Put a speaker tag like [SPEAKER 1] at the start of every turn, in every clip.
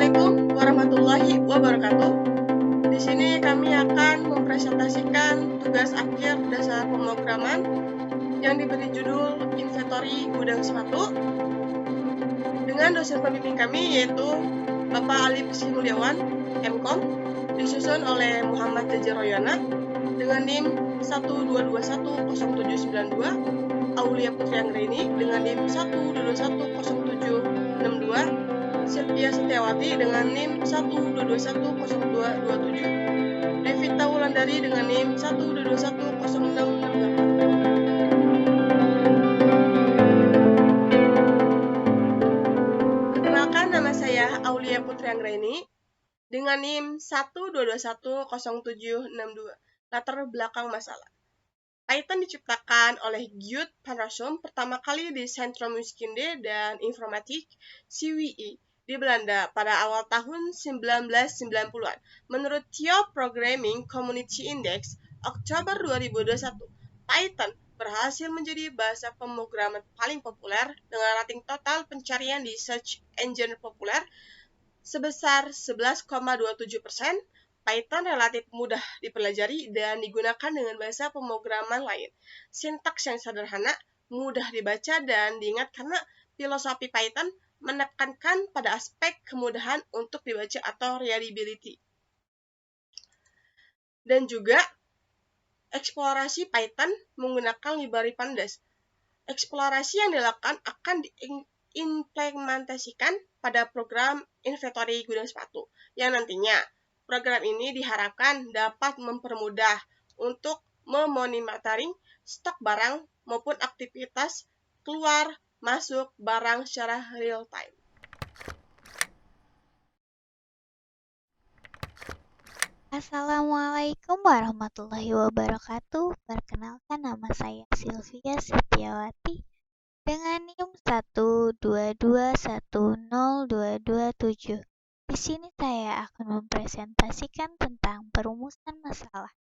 [SPEAKER 1] Assalamualaikum warahmatullahi wabarakatuh. Di sini kami akan mempresentasikan tugas akhir dasar pemrograman yang diberi judul Inventory Gudang Sepatu dengan dosen pembimbing kami yaitu Bapak Alif Sri Mulyawan, MKOM, disusun oleh Muhammad Jaja Royana dengan NIM 1221072, Aulia Putri Anggraini dengan NIM 1221072, Sylvia Setiawati dengan NIM 1221027, Devita Wulandari dengan NIM 1221068. Perkenalkan, nama saya Aulia Putri Anggraini dengan NIM 1221072. Latar belakang masalah. Python diciptakan oleh Gyud Panrasum pertama kali di Centrum Wiskunde dan Informatik CWI di Belanda pada awal tahun 1990-an. Menurut Theo Programming Community Index, Oktober 2021, Python berhasil menjadi bahasa pemrograman paling populer dengan rating total pencarian di search engine populer sebesar 11,27%. Python relatif mudah dipelajari dan digunakan dengan bahasa pemrograman lain. Sintaks yang sederhana, mudah dibaca dan diingat karena filosofi Python menekankan pada aspek kemudahan untuk dibaca atau readability. Dan juga eksplorasi Python menggunakan library pandas. Eksplorasi yang dilakukan akan diimplementasikan pada program inventory gudang sepatu, yang nantinya program ini diharapkan dapat mempermudah untuk memonitoring stok barang maupun aktivitas keluar masuk barang secara real time.
[SPEAKER 2] Assalamualaikum warahmatullahi wabarakatuh. Perkenalkan, nama saya Sylvia Setiawati dengan NIM 1221027. Di sini saya akan mempresentasikan tentang perumusan masalah.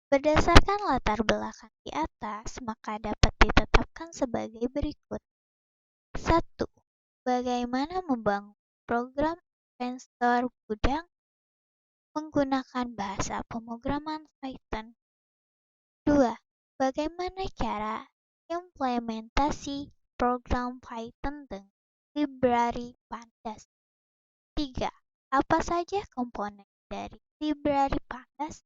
[SPEAKER 2] Berdasarkan latar belakang di atas, maka dapat ditetapkan sebagai berikut. 1. Bagaimana membangun program inventor gudang menggunakan bahasa pemrograman Python. 2. Bagaimana cara implementasi program Python dengan library pandas. 3. Apa saja komponen dari library pandas?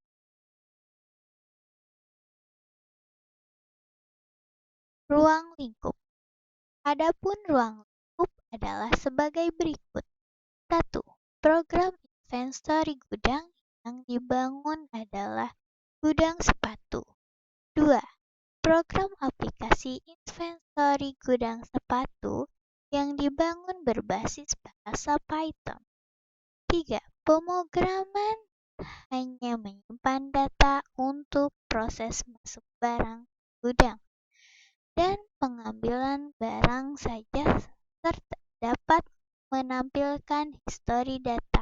[SPEAKER 2] Ruang lingkup. Adapun ruang lingkup adalah sebagai berikut. 1. Program inventory gudang yang dibangun adalah gudang sepatu. 2. Program aplikasi inventory gudang sepatu yang dibangun berbasis bahasa Python. 3. Pemrograman hanya menyimpan data untuk proses masuk barang gudang dan pengambilan barang saja serta dapat menampilkan histori data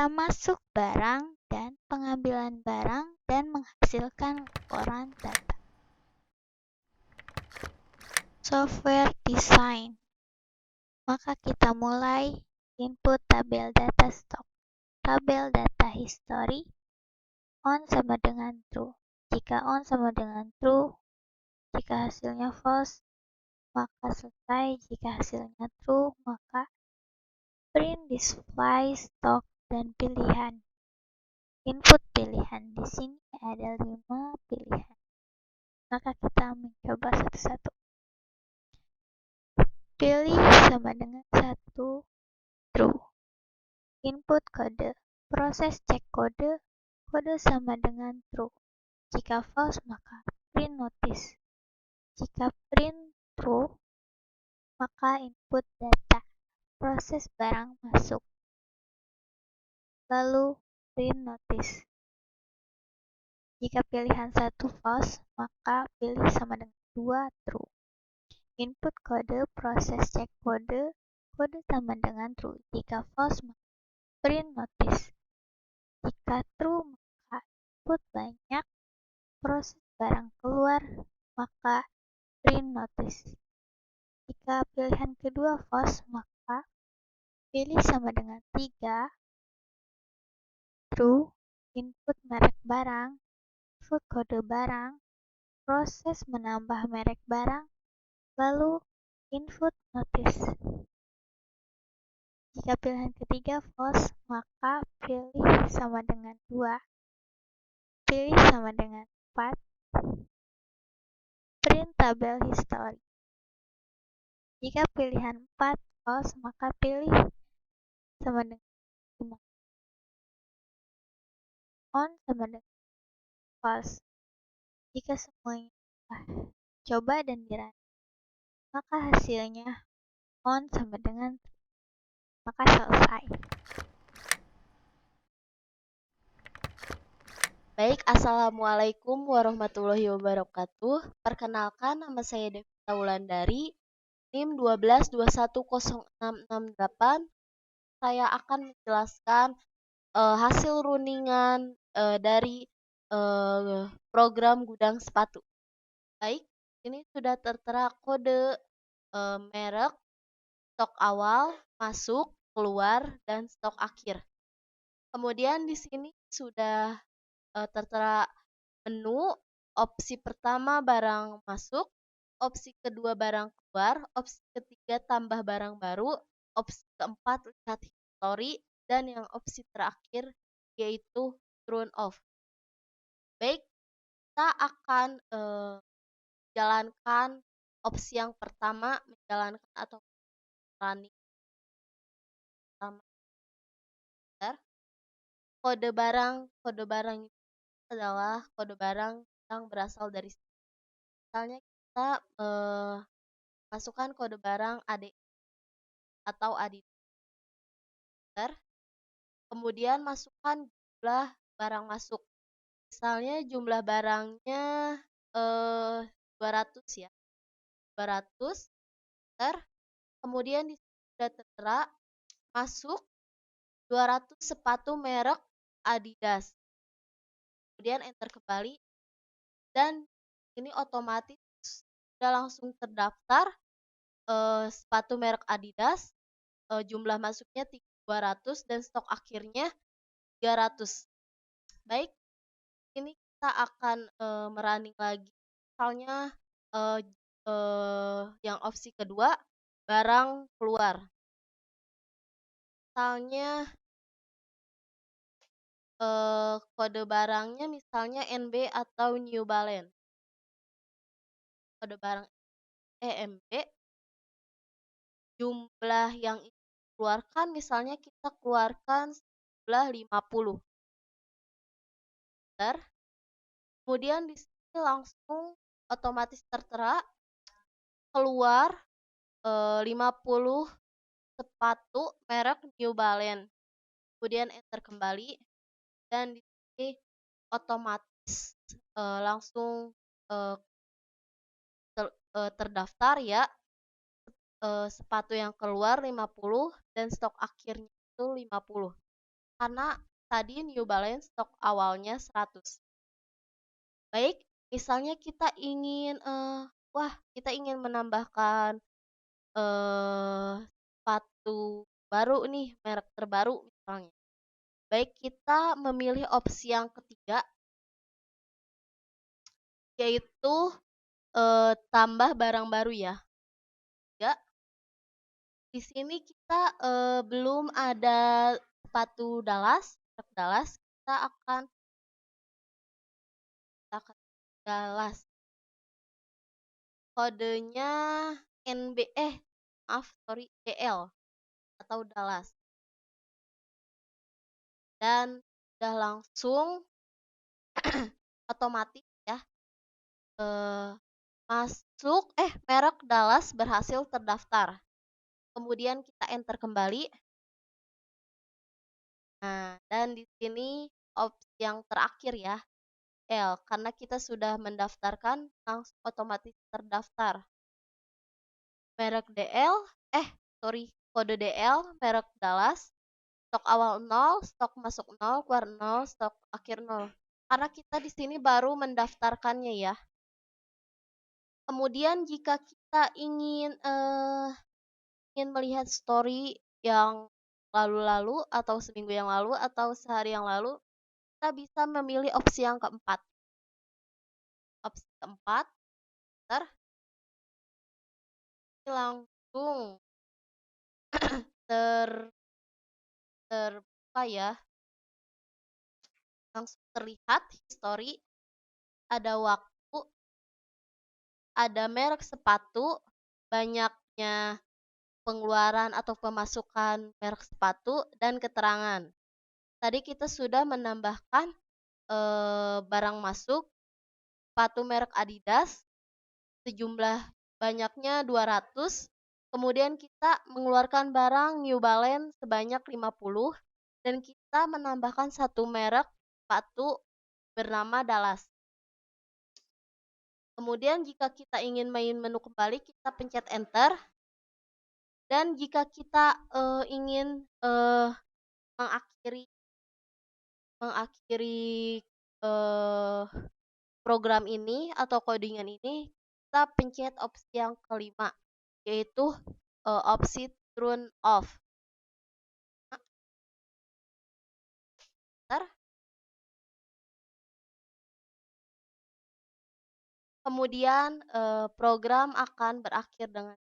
[SPEAKER 2] masuk barang dan pengambilan barang dan menghasilkan laporan data. Software design. Maka kita mulai input tabel data stock. Tabel data history on sama dengan true. Jika on sama dengan true, jika hasilnya false, maka selesai. Jika hasilnya true, maka print display stock dan pilihan. Input pilihan di sini ada 5 pilihan. Maka kita mencoba satu-satu. Pilih sama dengan 1 true. Input kode. Proses cek kode. Kode sama dengan true. Jika false, maka print notice. Jika print true, maka input data. Proses barang masuk. Lalu print notice. Jika pilihan 1 false, maka pilih sama dengan 2 true. Input kode, proses cek kode. Kode sama dengan true. Jika false, maka print notice. Jika true, maka input banyak. Proses barang keluar, maka print notice. Jika pilihan kedua false, maka pilih sama dengan 3, true, input merek barang, input kode barang, proses menambah merek barang, lalu input notice. Jika pilihan ketiga false, maka pilih sama dengan 2, pilih sama dengan 4, print tabel history. Jika pilihan 4 false, maka pilih sama dengan 5. On sama dengan false. Jika semuanya coba dan dirun, maka hasilnya on sama dengan maka selesai.
[SPEAKER 3] Baik, Assalamualaikum warahmatullahi wabarakatuh. Perkenalkan, nama saya Devita Wulandari, NIM 12210668. Saya akan menjelaskan hasil runingan dari program gudang sepatu. Baik, ini sudah tertera kode merek, stok awal, masuk, keluar, dan stok akhir. Kemudian di sini sudah tertera menu. Opsi pertama barang masuk, opsi kedua barang keluar, opsi ketiga tambah barang baru, opsi keempat lihat history, dan yang opsi terakhir yaitu turn off. Baik, kita akan jalankan opsi yang pertama, menjalankan atau running pertama. Kode barang adalah kode barang yang berasal dari misalnya kita masukkan kode barang AD atau Adidas. Kemudian masukkan jumlah barang masuk. Misalnya jumlah barangnya 200 ya. 200 kemudian di sini sudah tertera masuk 200 sepatu merek Adidas. Kemudian enter kembali dan ini otomatis sudah langsung terdaftar sepatu merek Adidas, jumlah masuknya 200 dan stok akhirnya 300. Baik, ini kita akan merunning lagi. Misalnya yang opsi kedua barang keluar. Misalnya kode barangnya misalnya NB atau New Balance. Kode barang EMB, jumlah yang dikeluarkan misalnya kita keluarkan jumlah 50. Kemudian di sini langsung otomatis tertera keluar 50 sepatu merek New Balance. Kemudian enter kembali dan di sini otomatis langsung terdaftar ya sepatu yang keluar 50 dan stok akhirnya itu 50. Karena tadi New Balance stok awalnya 100. Baik, misalnya kita ingin kita ingin menambahkan sepatu baru nih, merek terbaru misalnya. Baik, kita memilih opsi yang ketiga yaitu tambah barang baru ya. Ya. Di sini kita belum ada sepatu Dallas, kita akan Dallas. Kodenya DL atau Dallas. Dan udah langsung otomatis ya masuk merek Dallas berhasil terdaftar. Kemudian kita enter kembali. Nah, dan di sini opsi yang terakhir ya, L, karena kita sudah mendaftarkan langsung otomatis terdaftar. Merek DL, kode DL, merek Dallas, stok awal 0, stok masuk 0, keluar 0, stok akhir 0. Karena kita di sini baru mendaftarkannya ya. Kemudian jika kita ingin melihat story yang lalu-lalu atau seminggu yang lalu atau sehari yang lalu, kita bisa memilih opsi yang keempat. Opsi keempat, ntar langsung terbuka ya, langsung terlihat history, ada waktu, ada merek sepatu, banyaknya pengeluaran atau pemasukan merek sepatu, dan keterangan. Tadi kita sudah menambahkan barang masuk sepatu merek Adidas sejumlah banyaknya 200. Kemudian kita mengeluarkan barang New Balance sebanyak 50 dan kita menambahkan satu merek sepatu bernama Dallas. Kemudian jika kita ingin main menu kembali, kita pencet enter. Dan jika kita ingin mengakhiri program ini atau codingan ini, kita pencet opsi yang kelima, yaitu opsi turn off. Kemudian program akan berakhir dengan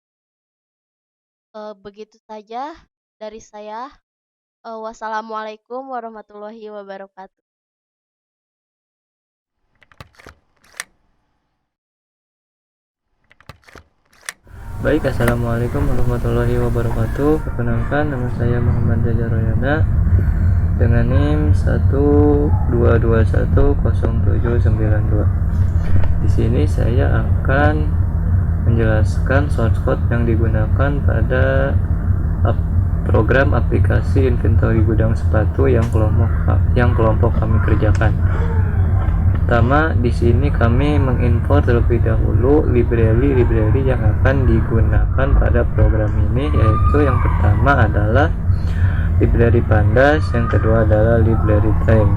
[SPEAKER 3] begitu saja dari saya. Wassalamualaikum warahmatullahi wabarakatuh.
[SPEAKER 4] Baik, assalamualaikum warahmatullahi wabarakatuh. Perkenalkan, nama saya Muhammad Jaja Royana dengan NIM 122210792. Di sini saya akan menjelaskan source code yang digunakan pada program aplikasi inventory gudang sepatu yang kelompok kami kerjakan. Pertama, di sini kami mengimport terlebih dahulu library yang akan digunakan pada program ini, yaitu yang pertama adalah library pandas, yang kedua adalah library time.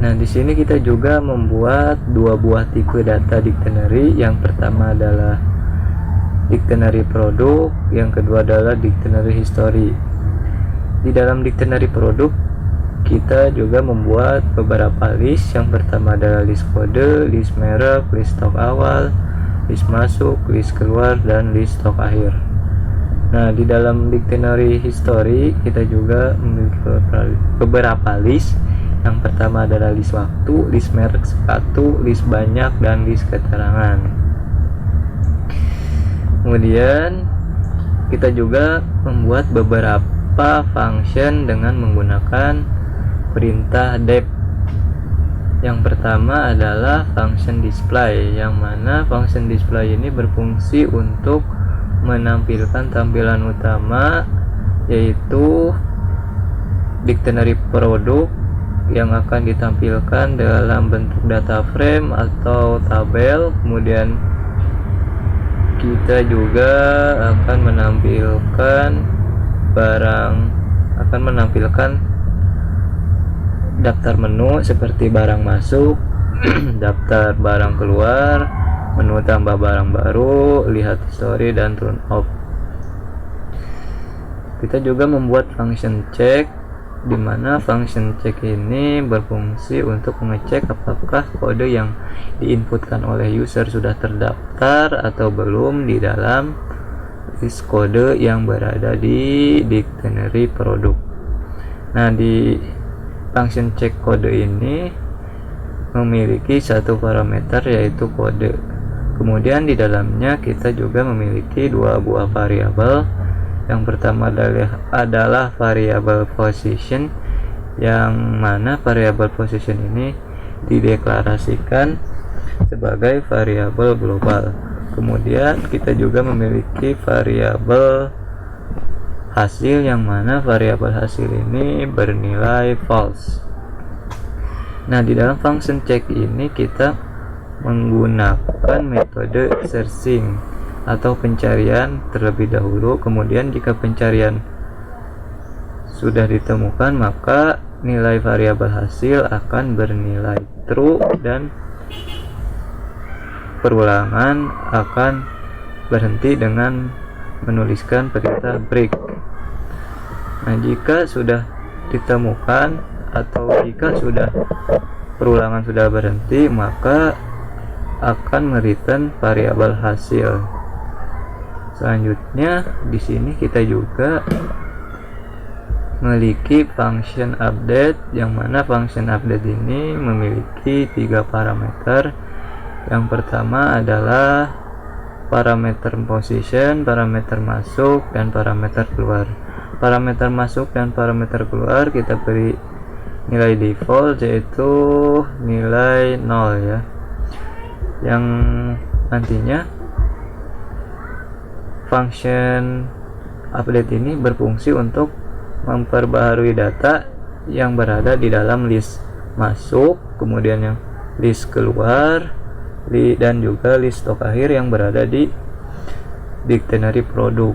[SPEAKER 4] Nah, di sini kita juga membuat dua buah tipe data dictionary. Yang pertama adalah dictionary produk, yang kedua adalah dictionary history. Di dalam dictionary produk kita juga membuat beberapa list. Yang pertama adalah list kode, list merek, list stok awal, list masuk, list keluar, dan list stok akhir. Nah, di dalam dictionary history kita juga memiliki beberapa list. Yang pertama adalah list waktu, list merek sepatu, list banyak, dan list keterangan. Kemudian kita juga membuat beberapa function dengan menggunakan perintah dep. Yang pertama adalah function display, yang mana function display ini berfungsi untuk menampilkan tampilan utama, yaitu dictionary produk yang akan ditampilkan dalam bentuk data frame atau tabel. Kemudian kita juga akan menampilkan daftar menu seperti barang masuk, daftar barang keluar, menu tambah barang baru, lihat history, dan turn off. Kita juga membuat function check, di mana function check ini berfungsi untuk mengecek apakah kode yang diinputkan oleh user sudah terdaftar atau belum di dalam list kode yang berada di dictionary produk. Nah, di function check kode ini memiliki satu parameter, yaitu kode. Kemudian di dalamnya kita juga memiliki dua buah variabel. Yang pertama adalah variabel position, yang mana variabel position ini dideklarasikan sebagai variabel global. Kemudian kita juga memiliki variabel hasil, yang mana variabel hasil ini bernilai false. Nah, di dalam function check ini kita menggunakan metode searching atau pencarian terlebih dahulu. Kemudian jika pencarian sudah ditemukan, maka nilai variabel hasil akan bernilai true dan perulangan akan berhenti dengan menuliskan perintah break. Nah, jika sudah ditemukan atau jika perulangan sudah berhenti, maka akan mereturn variabel hasil. Selanjutnya di sini kita juga memiliki function update, yang mana function update ini memiliki 3 parameter. Yang pertama adalah parameter position, parameter masuk, dan parameter keluar. Parameter masuk dan parameter keluar kita beri nilai default, yaitu nilai 0 ya, yang nantinya function update ini berfungsi untuk memperbaharui data yang berada di dalam list masuk, kemudian yang list keluar, dan juga list stok akhir yang berada di dictionary produk.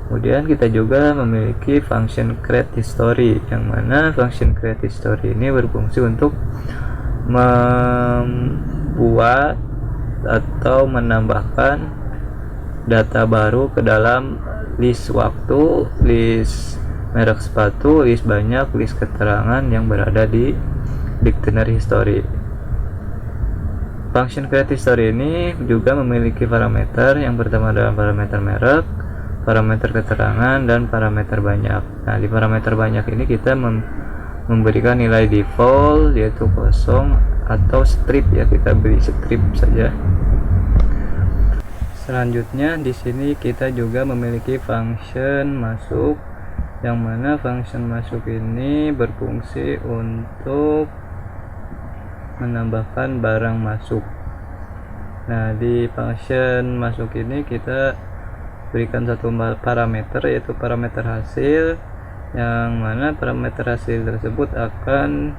[SPEAKER 4] Kemudian kita juga memiliki function create history, yang mana function create history ini berfungsi untuk membuat atau menambahkan data baru ke dalam list waktu, list merek sepatu, list banyak, list keterangan yang berada di dictionary history. Function create history ini juga memiliki parameter. Yang pertama adalah parameter merek, parameter keterangan, dan parameter banyak. Nah, di parameter banyak ini kita memberikan nilai default, yaitu kosong atau strip ya, kita beri strip saja. Selanjutnya di sini kita juga memiliki function masuk, yang mana function masuk ini berfungsi untuk menambahkan barang masuk. Nah, di function masuk ini kita berikan satu parameter, yaitu parameter hasil, yang mana parameter hasil tersebut akan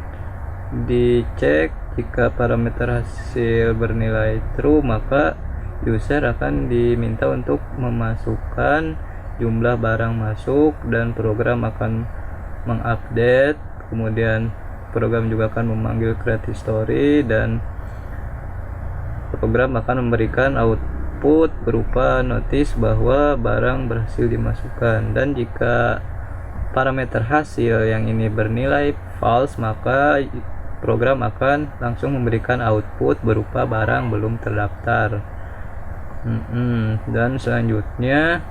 [SPEAKER 4] dicek. Jika parameter hasil bernilai true, maka user akan diminta untuk memasukkan jumlah barang masuk, dan program akan mengupdate. Kemudian program juga akan memanggil create history, dan program akan memberikan output berupa notice bahwa barang berhasil dimasukkan. Dan jika parameter hasil yang ini bernilai false, maka program akan langsung memberikan output berupa barang belum terdaftar. Dan selanjutnya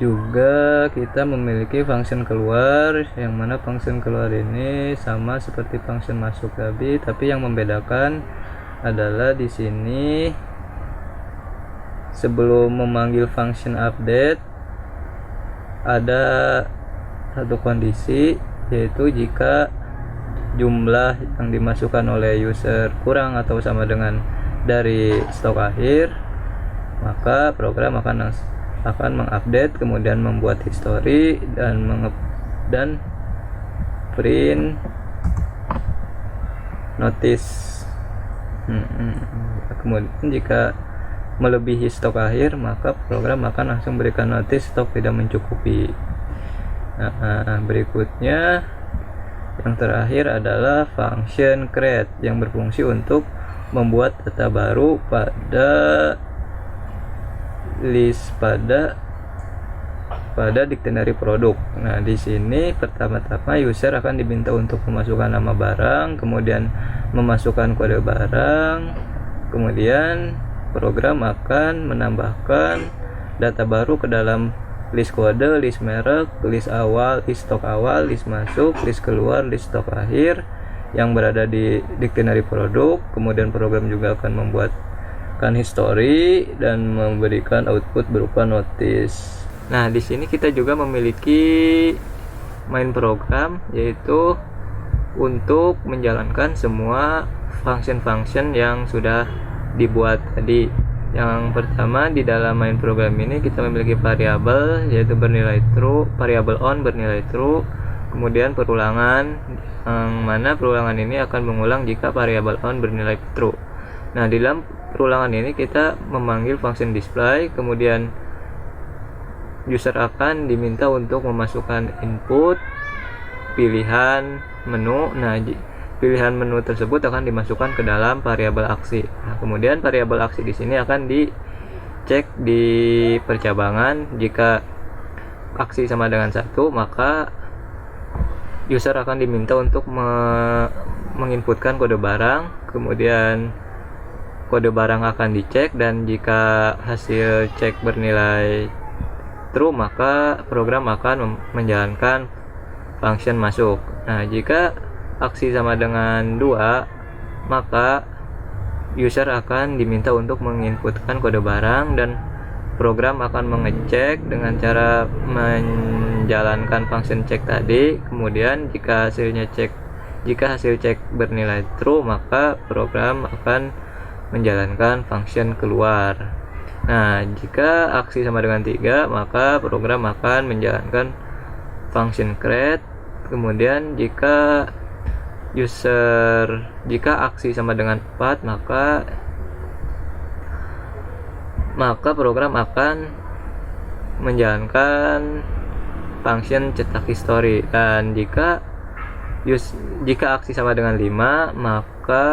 [SPEAKER 4] juga kita memiliki function keluar, yang mana function keluar ini sama seperti function masuk tadi, tapi yang membedakan adalah di sini sebelum memanggil function update ada satu kondisi, yaitu jika jumlah yang dimasukkan oleh user kurang atau sama dengan dari stok akhir, maka program akan mengupdate, kemudian membuat history dan print notice. Kemudian jika melebihi stok akhir, maka program akan langsung berikan notice stok tidak mencukupi. Berikutnya yang terakhir adalah function create, yang berfungsi untuk membuat data baru pada list pada dictionary produk. Nah, di sini pertama-tama user akan diminta untuk memasukkan nama barang, kemudian memasukkan kode barang, kemudian program akan menambahkan data baru ke dalam list kode, list merek, list awal, list stok awal, list masuk, list keluar, list stok akhir yang berada di dictionary produk. Kemudian program juga akan membuatkan history dan memberikan output berupa notice. Nah, di sini kita juga memiliki main program, yaitu untuk menjalankan semua function-function yang sudah dibuat tadi. Yang pertama, di dalam main program ini kita memiliki variabel, yaitu bernilai true, variabel on bernilai true, kemudian perulangan, yang mana perulangan ini akan mengulang jika variabel on bernilai true. Nah, di dalam perulangan ini kita memanggil function display, kemudian user akan diminta untuk memasukkan input pilihan menu. Nah, pilihan menu tersebut akan dimasukkan ke dalam variabel aksi. Nah, kemudian variabel aksi di sini akan dicek di percabangan. Jika aksi sama dengan 1, maka user akan diminta untuk menginputkan kode barang, kemudian kode barang akan dicek, dan jika hasil cek bernilai true maka program akan menjalankan function masuk. Nah, jika aksi sama dengan 2 maka user akan diminta untuk menginputkan kode barang dan program akan mengecek dengan cara menjalankan function cek tadi. Kemudian jika hasil cek bernilai true maka program akan menjalankan function keluar. Nah, jika aksi sama dengan 3 maka program akan menjalankan function create. Kemudian jika aksi sama dengan 4 maka program akan menjalankan function cetak history. Dan jika aksi sama dengan 5 maka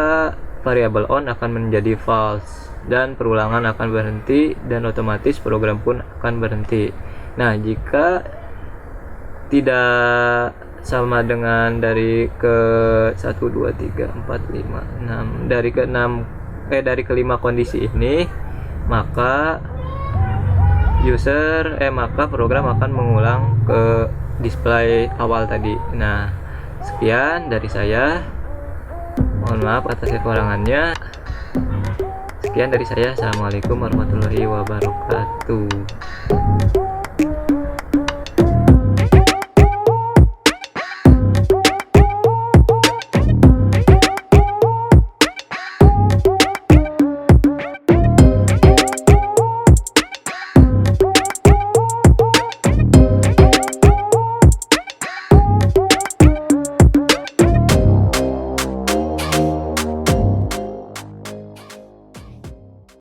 [SPEAKER 4] variabel on akan menjadi false dan perulangan akan berhenti dan otomatis program pun akan berhenti. Nah, jika tidak sama dengan dari ke 1 2 3 4 5 6 dari kelima kondisi ini, maka program akan mengulang ke display awal tadi. Nah, sekian dari saya. Mohon maaf atas kekurangannya. Sekian dari saya. Assalamualaikum warahmatullahi wabarakatuh.